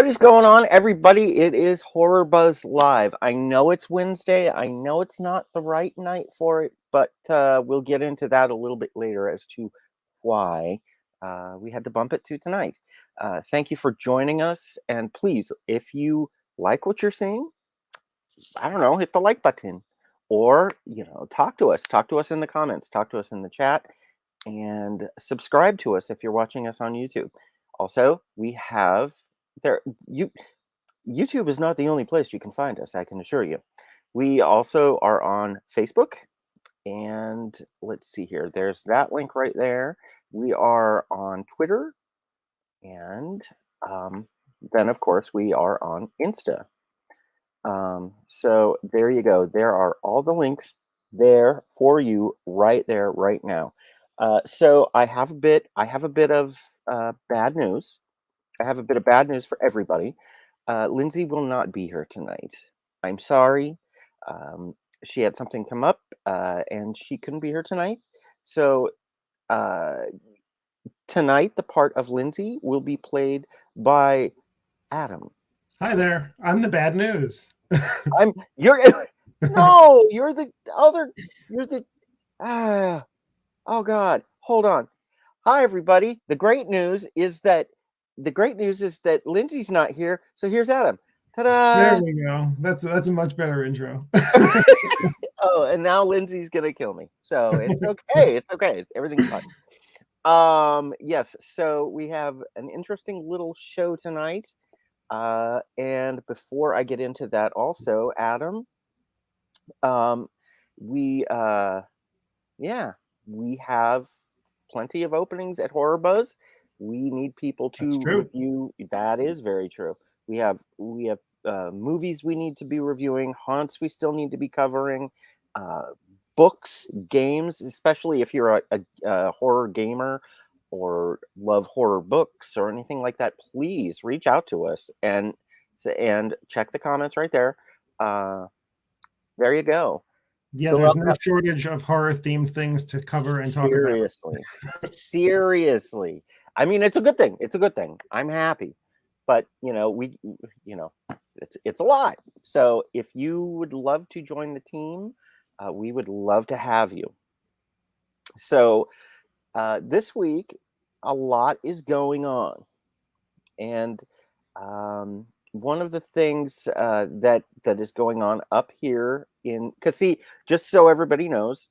What is going on, everybody? It is HorrorBuzz Live. I know it's Wednesday. I know it's not the right night for it, but we'll get into that a little bit later as to why we had to bump it to tonight. Thank you for joining us. And please, if you like what you're seeing, I don't know, hit the like button or, talk to us. Talk to us in the comments. Talk to us in the chat and subscribe to us if you're watching us on YouTube. Also, we have there you YouTube is not the only place you can find us, I can assure you. We also are on Facebook, and let's see here. There's that link right there. We are on Twitter, and then of course we are on Insta. So there you go. There are all the links there for you right there, right now. So I have a bit of bad news. I have a bit of bad news for everybody. Lindsey will not be here tonight. I'm sorry. She had something come up, and she couldn't be here tonight. So uh, tonight, the part of Lindsey will be played by Adam. Hi there. I'm the bad news. You're no, you're the other. You're the oh God. Hold on. Hi everybody. The great news is that Lindsey's not here. So here's Adam. Ta-da! There we go. That's a much better intro. Oh, and now Lindsey's gonna kill me. So it's okay. It's okay. Everything's fine. Yes. So we have an interesting little show tonight. And before I get into that, also, Adam, we we have plenty of openings at HorrorBuzz. We need people to review. That is very true. We have movies we need to be reviewing, haunts we still need to be covering, books, games, especially if you're a horror gamer or love horror books or anything like that. Please reach out to us and check the comments right there. There you go. Yeah, there's no shortage of horror-themed things to cover and talk about. Seriously. I mean, it's a good thing. It's a good thing. I'm happy. But, it's a lot. So if you would love to join the team, we would love to have you. So this week, a lot is going on. And one of the things that is going on up here because see, just so everybody knows,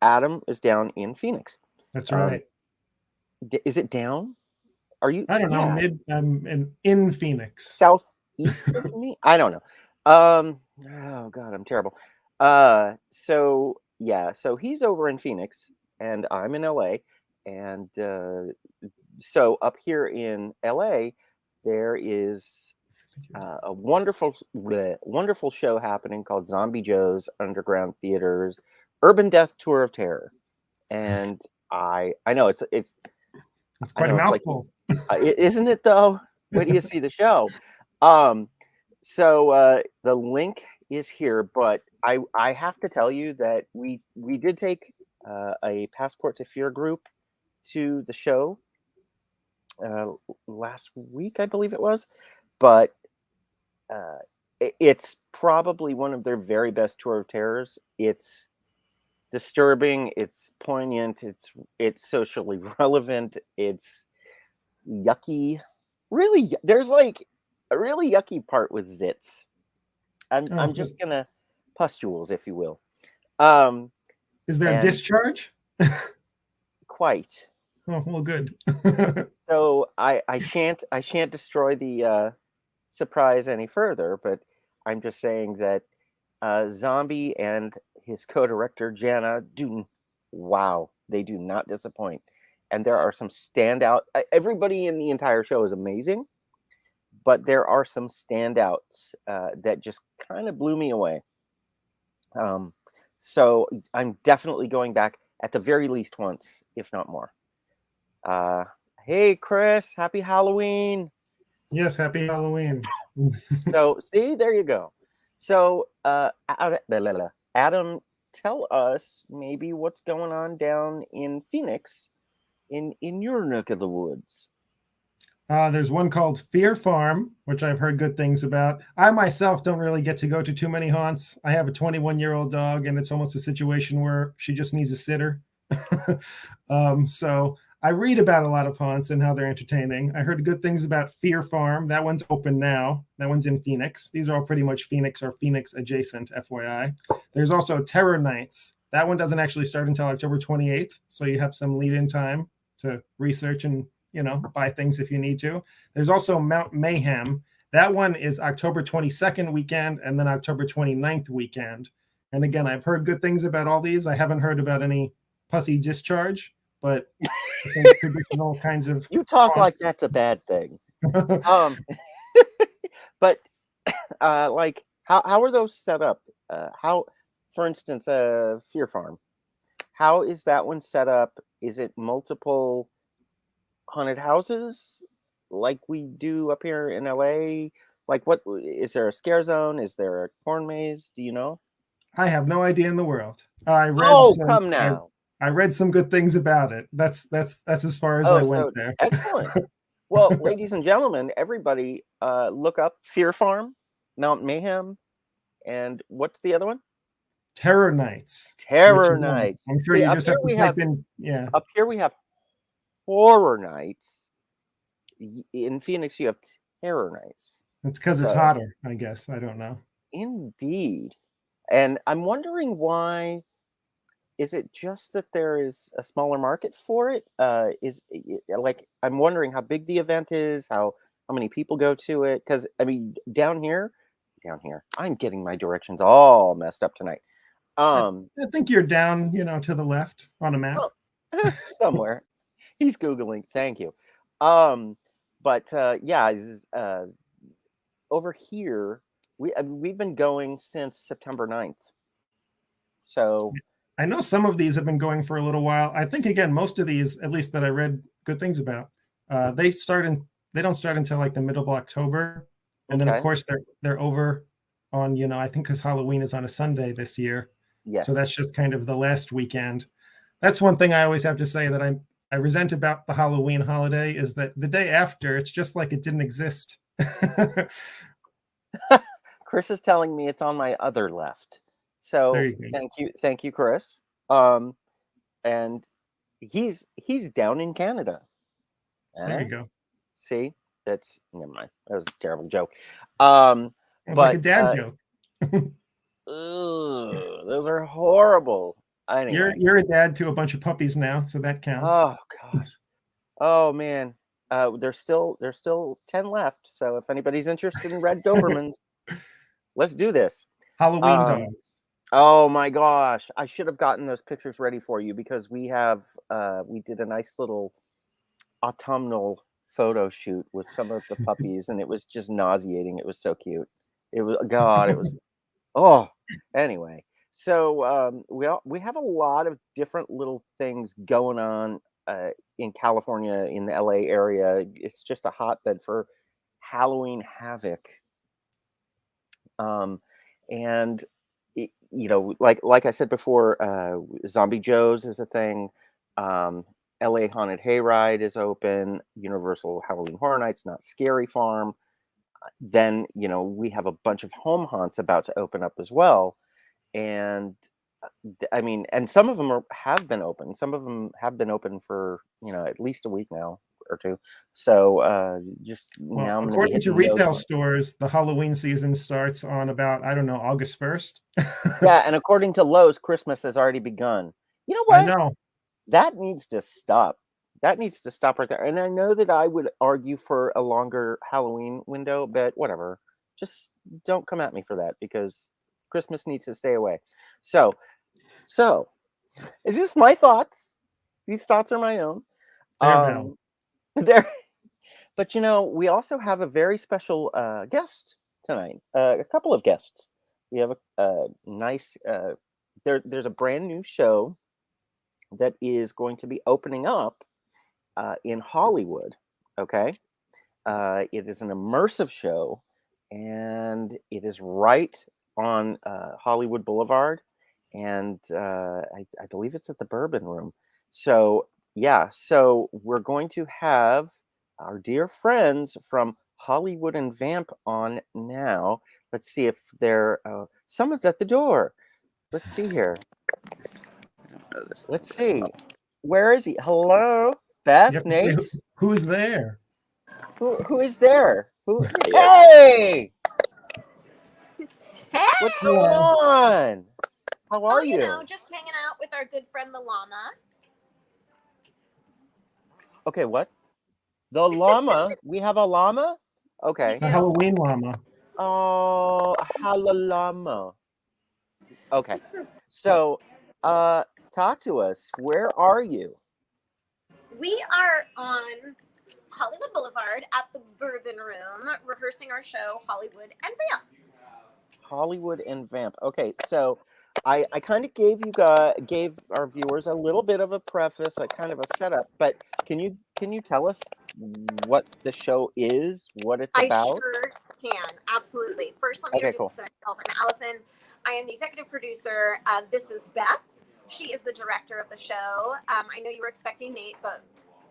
Adam is down in Phoenix. That's right. Is it down? Are you? I don't know. I'm in Phoenix. Southeast of me? I don't know. Oh God, I'm terrible. So he's over in Phoenix and I'm in LA. And so up here in LA, there is a wonderful show happening called Zombie Joe's Underground Theater's Urban Death Tour of Terror. And I know it's quite a mouthful. Isn't it though? Wait till you see the show. So the link is here, but I have to tell you that we did take a Passport to Fear group to the show last week, I believe it was, but it's probably one of their very best tour of terrors. It's disturbing, it's poignant, it's socially relevant, it's yucky. Really, there's like a really yucky part with zits. I'm just gonna pustules, if you will. Is there a discharge? Quite. Oh well, good. So I shan't destroy the surprise any further, but I'm just saying that Zombie and his co-director Jana they do not disappoint. And there are some standout. Everybody in the entire show is amazing, but there are some standouts that just kind of blew me away. So I'm definitely going back at the very least once, if not more. Hey Chris, happy Halloween. Yes, happy Halloween. So see, there you go. So Adam, tell us maybe what's going on down in Phoenix in your neck of the woods. There's one called Fear Farm, which I've heard good things about. I myself don't really get to go to too many haunts. I have a 21-year-old dog, and it's almost a situation where she just needs a sitter. So I read about a lot of haunts and how they're entertaining. I heard good things about Fear Farm. That one's open now. That one's in Phoenix. These are all pretty much Phoenix or Phoenix adjacent, FYI. There's also Terror Nights. That one doesn't actually start until October 28th, so you have some lead-in time to research and buy things if you need to. There's also Mount Mayhem. That one is October 22nd weekend and then October 29th weekend. And again, I've heard good things about all these. I haven't heard about any pussy discharge, but I think traditional kinds of You talk like that's a bad thing. But like how are those set up? How, for instance, Fear Farm, how is that one set up? Is it multiple haunted houses like we do up here in LA? Like, what is there a scare zone? Is there a corn maze? Do you know? I have no idea in the world. I Come now. read some good things about it. That's as far as I went there. Excellent. Well, ladies and gentlemen, everybody, look up Fear Farm, Mount Mayhem, and what's the other one? Terror Nights. Terror Nights. I'm sure you just have to type in. Yeah. Up here we have Horror Nights. In Phoenix, you have Terror Nights. It's because it's hotter, I guess. I don't know. Indeed. And I'm wondering why. Is it just that there is a smaller market for it? I'm wondering how big the event is, how many people go to it. Because I mean, down here, I'm getting my directions all messed up tonight. I think you're down, to the left on a map. Somewhere. He's Googling. Thank you. But over here, we've been going since September 9th. So I know some of these have been going for a little while. I think, again, most of these, at least that I read good things about, they don't start until like the middle of October. And then, of course, they're over on, I think because Halloween is on a Sunday this year. Yes. So that's just kind of the last weekend. That's one thing I always have to say that I resent about the Halloween holiday is that the day after, it's just like it didn't exist. Chris is telling me it's on my other left. So thank you, Chris. And he's down in Canada. There you go. See, never mind. That was a terrible joke. It's like a dad joke. Those are horrible. Anyway. You're a dad to a bunch of puppies now, so that counts. Oh gosh. Oh man. There's still 10 left. So if anybody's interested in red Dobermans, let's do this. Halloween dogs. Oh my gosh. I should have gotten those pictures ready for you because we did a nice little autumnal photo shoot with some of the puppies and it was just nauseating. It was so cute. It was anyway. So we have a lot of different little things going on in California, in the LA area. It's just a hotbed for Halloween havoc. And like I said before, Zombie Joe's is a thing. LA Haunted Hayride is open. Universal Halloween Horror Nights, Not Scary Farm. Then we have a bunch of home haunts about to open up as well. And I mean, and some of them have been open. Some of them have been open for at least a week now or two. So according to retail stores, the Halloween season starts on about August 1st. Yeah, and according to Lowe's, Christmas has already begun. You know what? I know that needs to stop. That needs to stop right there. And I know that I would argue for a longer Halloween window, but whatever. Just don't come at me for that because Christmas needs to stay away. So it's just my thoughts. These thoughts are my own. But we also have a very special guest tonight. A couple of guests. We have a nice. There's a brand new show that is going to be opening up in Hollywood. Okay, it is an immersive show, and it is right on Hollywood Boulevard, and I believe it's at the Bourbon Room. So yeah, so we're going to have our dear friends from Hollywood and Vamp on now. Let's see if they're someone's at the door. Let's see here. Let's see. Where is he? Hello, You Beth, have to say Nate. who's there. Who is there? Who? Yeah. Hey, Hey! what's going on? How Oh, are you you? know, just hanging out with our good friend the llama. Okay, what? The llama? We have a llama? Okay. It's a Halloween llama. Oh, llama. Okay. So, talk to us. Where are you? We are on Hollywood Boulevard at the Bourbon Room rehearsing our show, Hollywood and Vamp. Hollywood and Vamp. Okay, so I kind of gave our viewers a little bit of a preface, like kind of a setup, but can you tell us what the show is, what it's I about? sure can. Absolutely. First, let me Okay, introduce myself. I'm Allison. I am the executive producer. This is Beth. She is the director of the show. I know you were expecting Nate, but,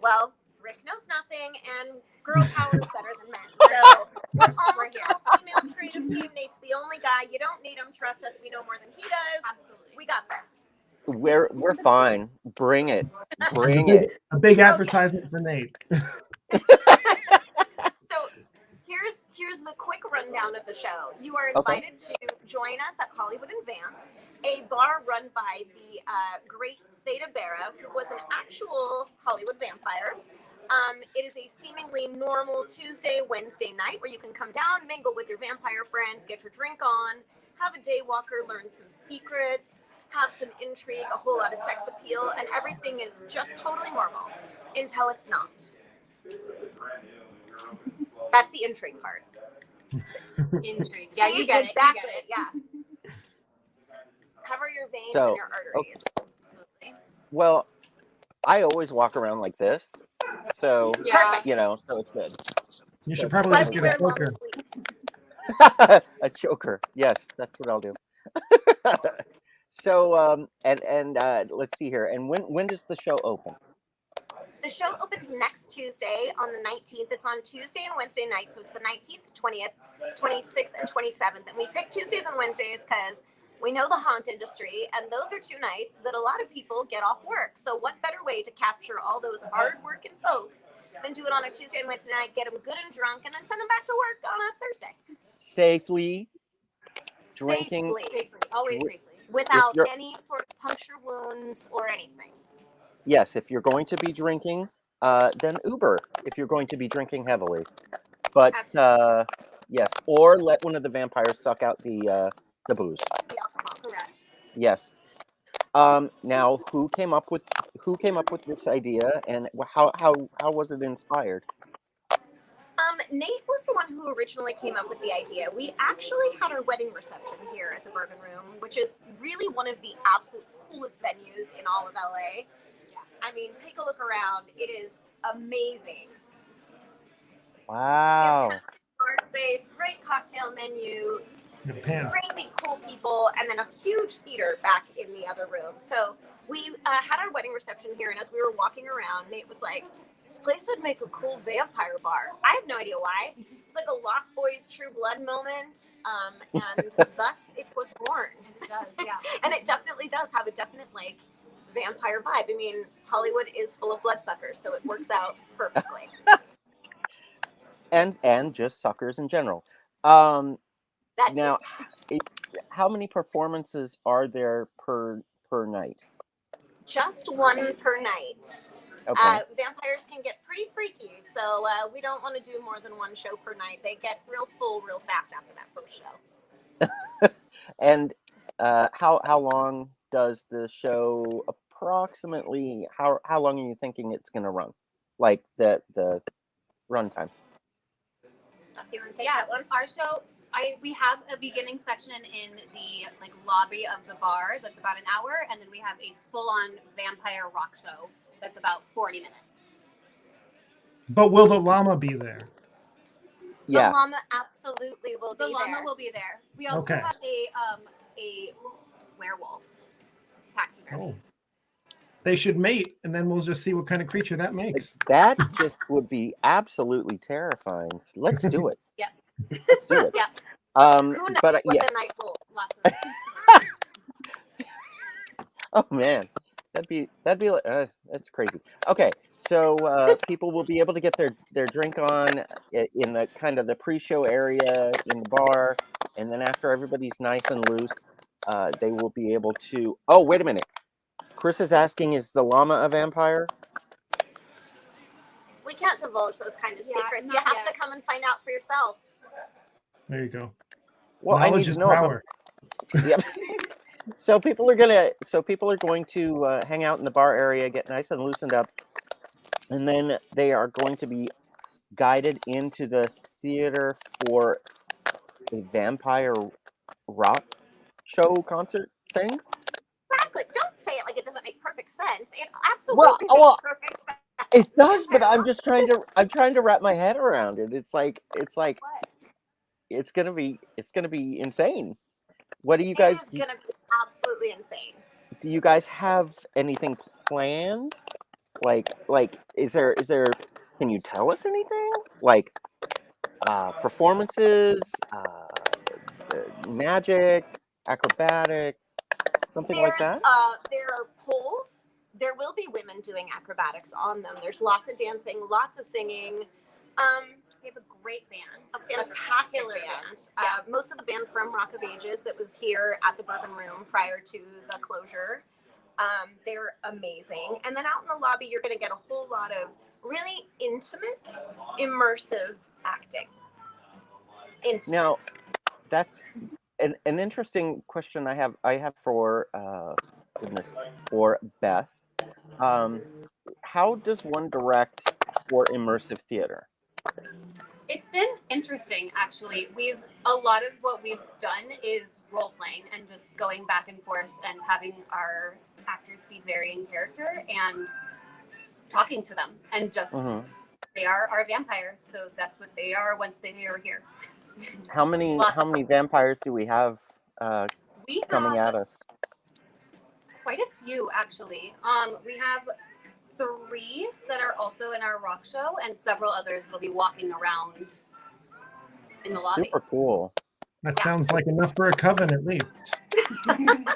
well, Rick knows nothing, and girl power is better than men. So we're almost an all-female creative team. Nate's the only guy. You don't need him. Trust us. We know more than he does. Absolutely. We got this. We're fine. Bring it. Bring it. A big advertisement for Nate. So here's the quick rundown of the show. You are invited to join us at Hollywood and Vamp, a bar run by the great Theta Barra, who was an actual Hollywood vampire. It is a seemingly normal Tuesday, Wednesday night where you can come down, mingle with your vampire friends, get your drink on, have a day walker, learn some secrets, have some intrigue, a whole lot of sex appeal, and everything is just totally normal until it's not. That's the intrigue part. Intrigue. Yeah, you get exactly. it. Yeah. Cover your veins So, and your arteries. Absolutely. Well, I always walk around like this, so Perfect. so it's good. You should That's probably But just we get a wear long choker. sleeves. A choker. Yes, that's what I'll do. So and let's see here. And when does the show open? The show opens next Tuesday on the 19th. It's on Tuesday and Wednesday nights, so it's the 19th, 20th, 26th, and 27th. And we pick Tuesdays and Wednesdays because we know the haunt industry, and those are two nights that a lot of people get off work. So what better way to capture all those hard-working folks than do it on a Tuesday and Wednesday night, get them good and drunk, and then send them back to work on a Thursday. Safely drinking. Safely. Always safely. Without any sort of puncture wounds or anything. Yes, if you're going to be drinking, then Uber. If you're going to be drinking heavily, but yes, or let one of the vampires suck out the booze. The alcohol, correct. Yes. Now, who came up with this idea, and how was it inspired? Nate was the one who originally came up with the idea. We actually had our wedding reception here at the Bourbon Room, which is really one of the absolute coolest venues in all of LA. I mean, take a look around. It is amazing. Wow. Fantastic bar space, great cocktail menu, The pen. crazy cool people, and then a huge theater back in the other room. So we had our wedding reception here, and as we were walking around, Nate was like, this place would make a cool vampire bar. I have no idea why. It's like a Lost Boys True Blood moment, and thus it was born. It does, yeah. And it definitely does have a definite, like, vampire vibe. I mean, Hollywood is full of bloodsuckers, so it works out perfectly. And just suckers in general. That Now, how many performances are there per night? just one per night. Okay. Vampires can get pretty freaky, so we don't want to do more than one show per night. They get real full real fast after that first show. And how long does the show approximately? How long are you thinking it's going to run? Like the runtime? If you want to take Yeah, that one. our show, we have a beginning section in the lobby of the bar that's about an hour, and then we have a full-on vampire rock show that's about 40 minutes. But will the llama be there? Yeah. The llama absolutely will be The llama there. will be there. We also have a werewolf taxidermy. Oh. They should mate, and then we'll just see what kind of creature that makes. That just would be absolutely terrifying. Let's do it. Yeah. Let's do it. Yeah. Who knows But what yeah. the night holds? Lots of Oh man, that'd be like that's crazy. Okay, so people will be able to get their drink on in the kind of the pre-show area in the bar, and then after everybody's nice and loose, they will be able to. Oh, wait a minute. Chris is asking, is the llama a vampire? We can't divulge those kind of Yeah, secrets. You not have yet. to come and find out for yourself. There you go. Well, I need Knowledge to is know if I'm- power. Yep. So people are going to hang out in the bar area, get nice and loosened up, and then they are going to be guided into the theater for a vampire rock show concert thing. Exactly. Don't say it like it doesn't make perfect sense. It absolutely Well, makes perfect sense. it does, but I'm trying to wrap my head around it. It's like What? it's gonna be insane. What do you It guys is going to be absolutely insane. do? You guys have anything planned? Like is there? Can you tell us anything? Like performances, magic, acrobatics, something like that. There are poles. There will be women doing acrobatics on them. There's lots of dancing, lots of singing. We have a great band. A fantastic killer band. Yeah. Most of the band from Rock of Ages that was here at the Bourbon Room prior to the closure. They're amazing. And then out in the lobby, you're going to get a whole lot of really intimate, immersive acting. Intimate. Now, that's an interesting question I have for for Beth. How does one direct for immersive theater? It's been interesting, actually. A lot of what we've done is role playing and just going back and forth and having our actors be very in character and talking to them and just they are our vampires, so that's what they are once they are here. How many vampires do we have We coming have at us? quite a few, actually. We have 3 that are also in our rock show and several others that'll be walking around in the lobby. Super cool. That sounds like enough for a coven, at least.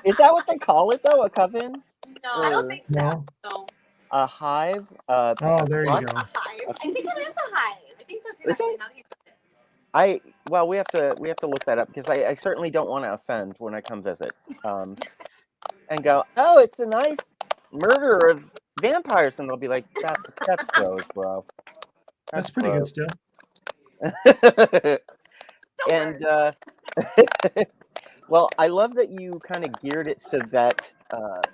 Is that what they call it though? A coven? No, I don't think so. No? no. A hive? Oh, there you What? go. A hive. I think it is a hive. I think so too. Is actually, it? now that you said it. Well, we have to look that up because I certainly don't want to offend when I come visit, and go, oh, it's a nice murder of vampires, and they'll be like, that's gross, bro. That's pretty good gross." still. And well, I love that you kind of geared it so that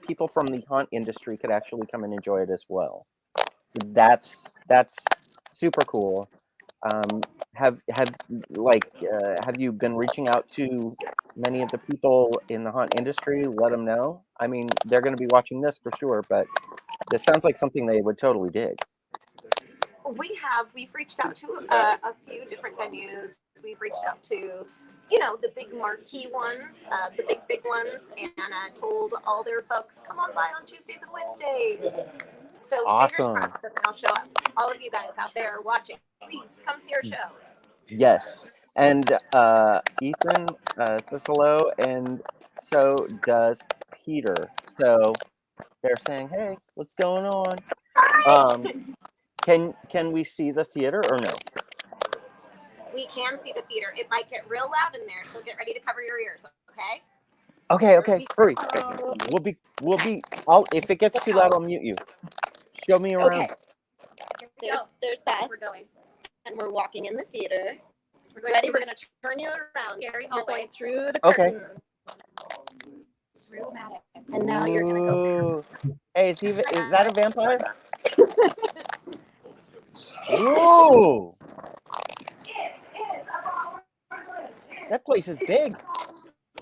people from the haunt industry could actually come and enjoy it as well. That's super cool. Have you been reaching out to many of the people in the haunt industry? Let them know. I mean, they're going to be watching this for sure, but this sounds like something they would totally dig. We've reached out to a few different venues. We've reached out to, the big marquee ones, the big ones, and told all their folks, come on by on Tuesdays and Wednesdays. So Awesome. fingers crossed that they'll show up. All of you guys out there watching, please come see our show. Yes. And Ethan says hello, and so does Peter. So they're saying, hey, what's going on? Can we see the theater or no? We can see the theater. It might get real loud in there, so get ready to cover your ears, okay? Okay, hurry. We'll be if it gets too loud, I'll mute you. Show me around. Okay. There's Beth, We're going. and we're walking in the theater. We're going Ready? through We're this going to turn you around. scary We're hallway. going through the Okay. curtain. Through Maddox. And now you're going to go. Ooh. Hey, is that a vampire? Ooh. That place is big.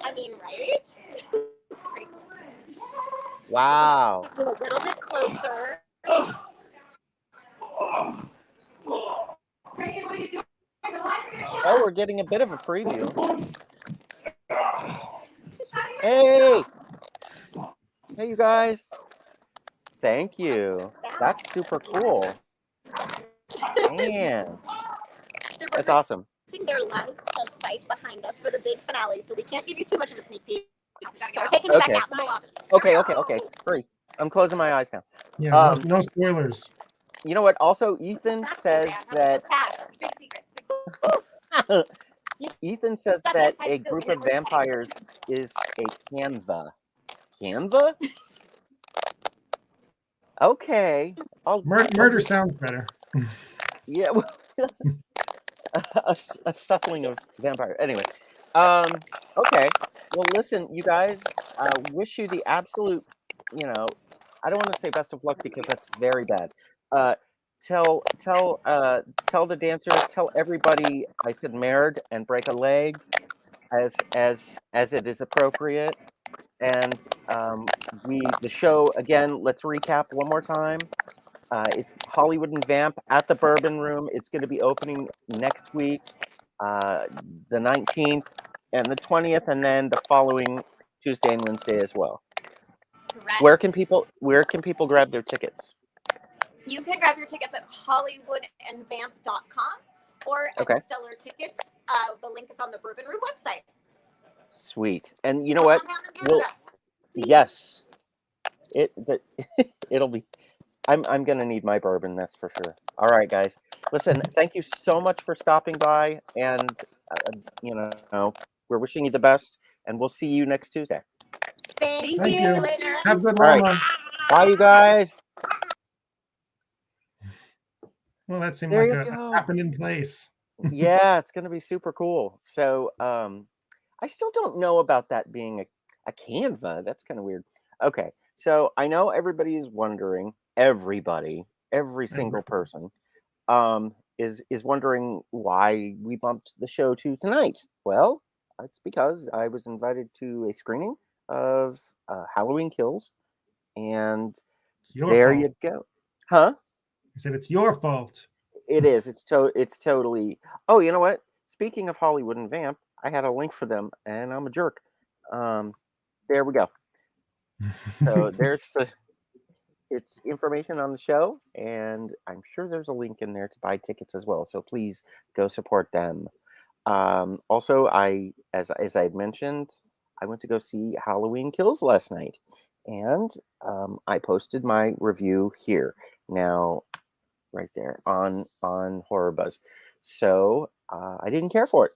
I mean, right? Wow. Go a little bit closer. Oh, we're getting a bit of a preview. Hey, you guys. Thank you. That's super cool. Man, that's awesome. Their lives of fight behind us for the big finale, so we can't give you too much of a sneak peek. So we're taking you back out in the lobby. Okay. Hurry. I'm closing my eyes now. Yeah, no spoilers. You know what? Also, Ethan says that Big secrets. Ethan says that a group of vampires is a Canva. Canva? Okay. Murder sounds better. Yeah. a suckling of vampire. Anyway. Okay. Well, listen, you guys. Wish you the absolute. I don't want to say best of luck because that's very bad. Tell the dancers, tell everybody I said married and break a leg as it is appropriate. And the show again, let's recap one more time. It's Hollywood and Vamp at the Bourbon Room. It's going to be opening next week, the 19th and the 20th, and then the following Tuesday and Wednesday as well. Correct. Where can people grab their tickets? You can grab your tickets at hollywoodandvamp.com or at Stellar Tickets. The link is on the Bourbon Room website. Sweet. And you know what? Come down and visit us. Yes. It'll be. I'm gonna need my bourbon, that's for sure. All right, guys. Listen, thank you so much for stopping by, and we're wishing you the best, and we'll see you next Tuesday. Thank Thank you. you. Later. Have a good All right. one. Bye, you guys. Well, that seemed There like you a go. happening place. Yeah, it's gonna be super cool. So, I still don't know about that being a Canva. That's kind of weird. Okay, so I know everybody is wondering. Every single person, is wondering why we bumped the show to tonight. Well, it's because I was invited to a screening of Halloween Kills, and It's your there fault. you go. Huh? I said it's your fault. It is. It's totally. Oh, you know what? Speaking of Hollywood and Vamp, I had a link for them, and I'm a jerk. There we go. So it's information on the show, and I'm sure there's a link in there to buy tickets as well. So please go support them. Also, as I had mentioned, I went to go see Halloween Kills last night, and I posted my review here now, right there on HorrorBuzz. So I didn't care for it.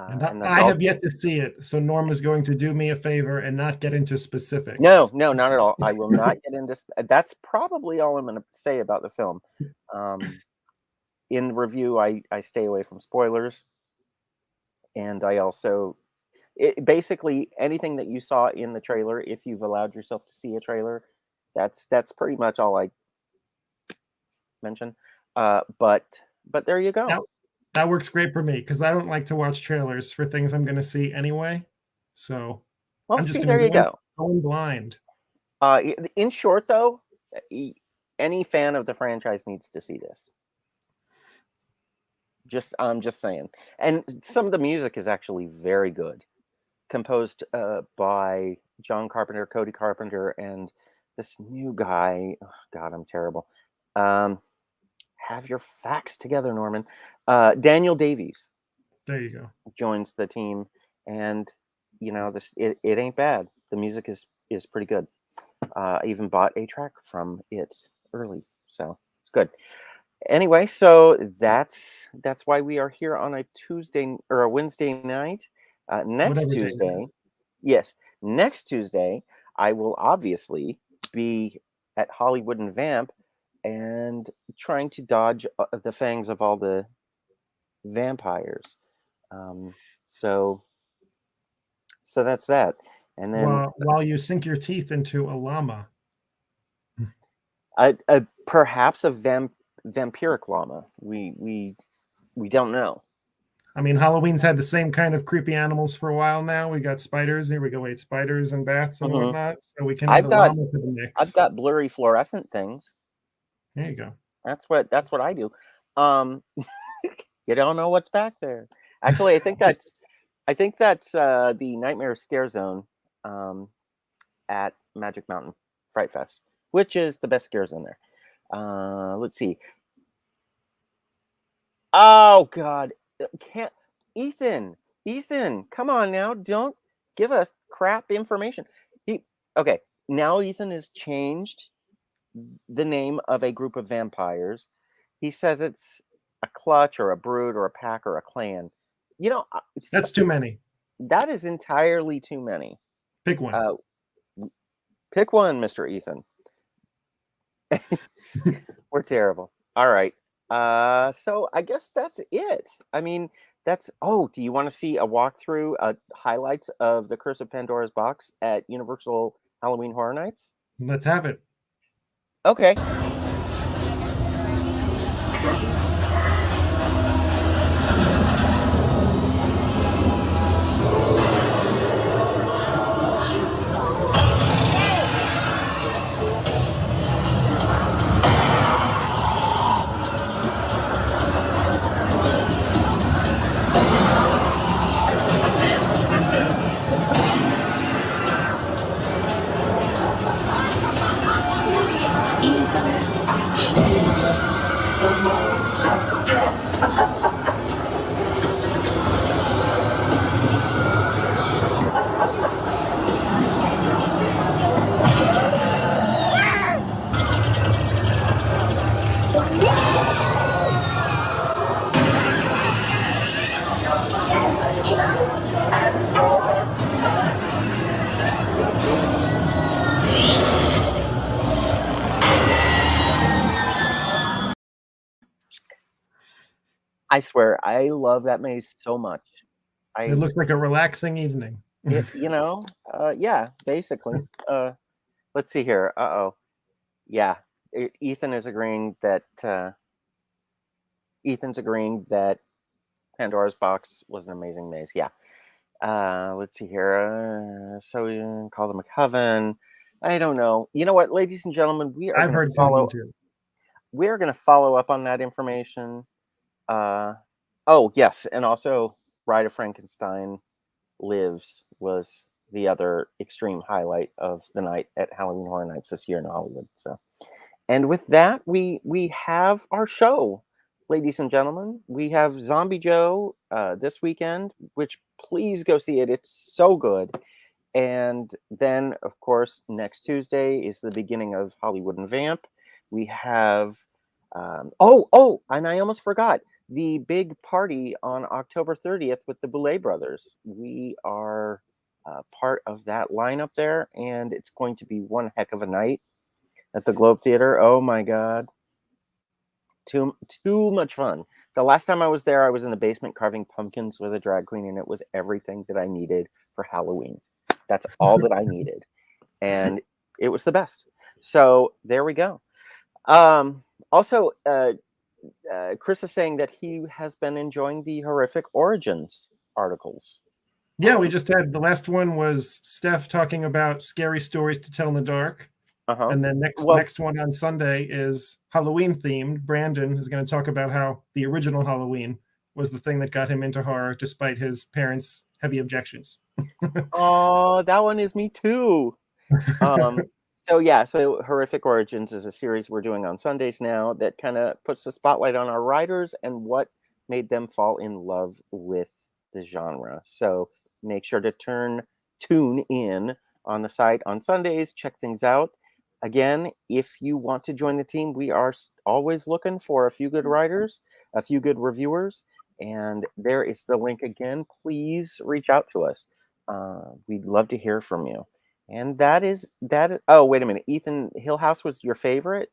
And And that's I all. have yet to see it, so Norm is going to do me a favor and not get into specifics. No, not at all. I will not get into. That's probably all I'm going to say about the film. In the review, I stay away from spoilers, and I also basically anything that you saw in the trailer. If you've allowed yourself to see a trailer, that's pretty much all I mention. But there you go. That works great for me because I don't like to watch trailers for things I'm going to see anyway. So Well, I'm just see, going there you to go. go in blind. In short, though, any fan of the franchise needs to see this. I'm just saying. And some of the music is actually very good, composed by John Carpenter, Cody Carpenter, and this new guy. Oh, God, I'm terrible. Have your facts together, Norman. Daniel Davies. There you go. Joins the team, and it ain't bad. The music is pretty good. I even bought a track from it early, so it's good. Anyway, so that's why we are here on a Tuesday or a Wednesday night. Next Tuesday, I will obviously be at Hollywood and Vamp and trying to dodge the fangs of all the vampires. So that's that. And then while you sink your teeth into a llama, perhaps a vampiric llama. We don't know. I mean, Halloween's had the same kind of creepy animals for a while now. We got spiders. Here we go. Wait, spiders and bats and whatnot. So we can add a llama to the mix. I've got blurry fluorescent things. There you go. That's what I do. You don't know what's back there. Actually, I think that's the Nightmare Scare Zone at Magic Mountain Fright Fest. which is the best scares in there. Let's see. Oh God, can't Ethan? Ethan, come on now! Don't give us crap information. Okay. Now Ethan has changed the name of a group of vampires. He says it's a clutch or a brood or a pack or a clan. You know, That's too many. that is entirely too many. Pick one. Pick one, Mr. Ethan. We're terrible. All right. So I guess that's it. I mean, do you want to see a walkthrough, highlights of the Curse of Pandora's Box at Universal Halloween Horror Nights? Let's have it. Okay. I swear, I love that maze so much. It looks like a relaxing evening. Yeah, basically. Let's see here. Yeah, Ethan is agreeing that Pandora's Box was an amazing maze. Yeah. Let's see here. So we call them a coven. I don't know. You know what, ladies and gentlemen, I've heard coven too. We are going to follow up on that information. Oh yes, and also Bride of Frankenstein Lives was the other extreme highlight of the night at Halloween Horror Nights this year in Hollywood. So, and with that, we have our show, ladies and gentlemen. We have Zombie Joe this weekend, which please go see it. It's so good. And then, of course, next Tuesday is the beginning of Hollywood and Vamp. We have and I almost forgot the big party on October 30th with the Boulet Brothers. We are part of that lineup there, and it's going to be one heck of a night at the Globe Theater. Oh my God. Too much fun. The last time I was there, I was in the basement carving pumpkins with a drag queen, and it was everything that I needed for Halloween. That's all that I needed. And it was the best. So there we go. Also, Chris is saying that he has been enjoying the Horrific Origins articles. Yeah, we just had the last one was Steph talking about scary stories to tell in the dark. And then next one on Sunday is Halloween themed. Brandon is going to talk about how the original Halloween was the thing that got him into horror despite his parents' heavy objections. Oh, that one is me too. So Horrific Origins is a series we're doing on Sundays now that kind of puts the spotlight on our writers and what made them fall in love with the genre. So make sure to tune in on the site on Sundays, check things out. Again, if you want to join the team, we are always looking for a few good writers, a few good reviewers, and there is the link again. Please reach out to us. We'd love to hear from you. And that is. Oh, wait a minute. Ethan, Hill House was your favorite?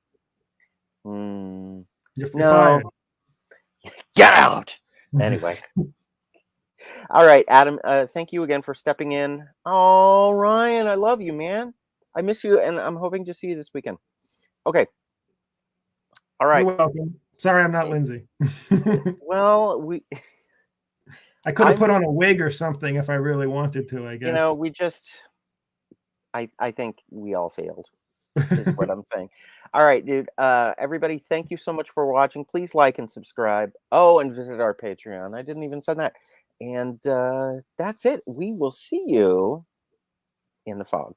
You're no. fired. Get out. Anyway. All right, Adam, thank you again for stepping in. Oh, Ryan, I love you, man. I miss you, and I'm hoping to see you this weekend. Okay. All right. You're welcome. Sorry, I'm not Lindsey. Well, I could have put on a wig or something if I really wanted to, I guess. You know, we just... I think we all failed, is what I'm saying. All right, dude. Everybody, thank you so much for watching. Please like and subscribe. Oh, and visit our Patreon. I didn't even send that. And that's it. We will see you in the fog.